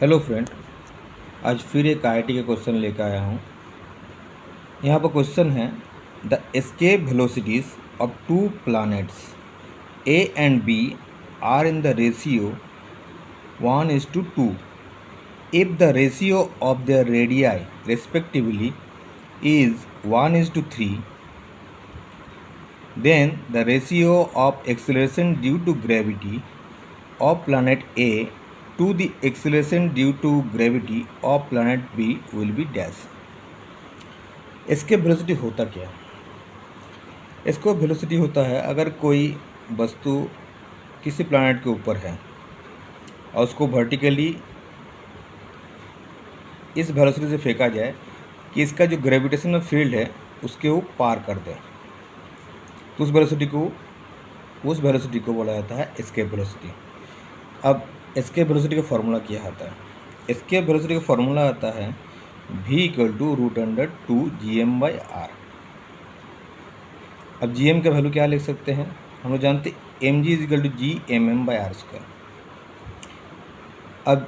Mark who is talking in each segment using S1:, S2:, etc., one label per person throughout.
S1: Hello friend, आज फिर एक आईआईटी का क्वेश्चन लेकर आया हूँ। यहाँ पर क्वेश्चन है the escape velocities of two planets A and B are in the ratio 1:2 if the ratio of their radii respectively is 1:3, then the ratio of acceleration due to gravity of planet A to the acceleration due to gravity of planet B will be dash। Escape velocity होता क्या है? Escape velocity होता है अगर कोई वस्तु किसी planet के ऊपर है और उसको वर्टिकली इस वेलोसिटी से फेंका जाए कि इसका जो ग्रेविटेशनल फील्ड है उसके वो पार कर दे, तो उस वेलोसिटी को बोला जाता है एस्केप वेलोसिटी। अब एस्केप वेलोसिटी का फॉर्मूला क्या आता है? एस्केप वेलोसिटी का फॉर्मूला आता है v=√2gm/r। अब gm का वैल्यू क्या लिख सकते हैं? हम लोग जानते mg=g/m/r²। अब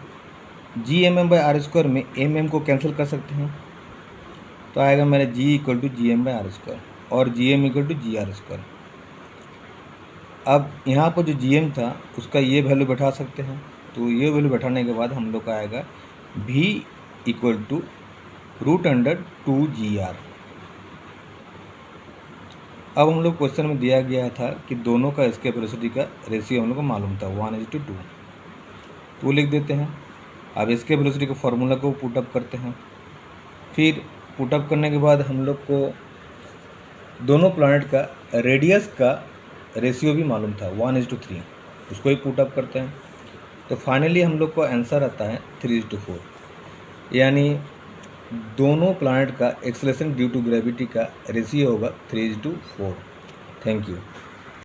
S1: g/m/r² में mm को कैंसिल कर सकते हैं, तो आएगा मेरा g=gm/r² और gm=gr²। अब यहाँ पर जो gm था उसका ये वैल्यू बैठा सकते हैं, तो ये वैल्यू बैठाने के बाद हम लोग का आएगा v=√2gr। अब हम लोग क्वेश्चन में दिया गया था कि दोनों का एस्केप वेलोसिटी का रेशियो हम लोग को मालूम था 1:2, तो लिख देते हैं। अब एस्केप वेलोसिटी के फॉर्मूला को पुटअप करते हैं, फिर पुटअप करने के बाद हम लोग को दोनों प्लैनेट का रेडियस का रेशियो भी मालूम था 1:3, उसको ही पुटअप करते हैं, तो फाइनली हम लोग को आंसर आता है 3:4, यानी दोनों प्लैनेट का एक्सेलरेशन ड्यू टू ग्रेविटी का रेशियो होगा 3:4। Thank you.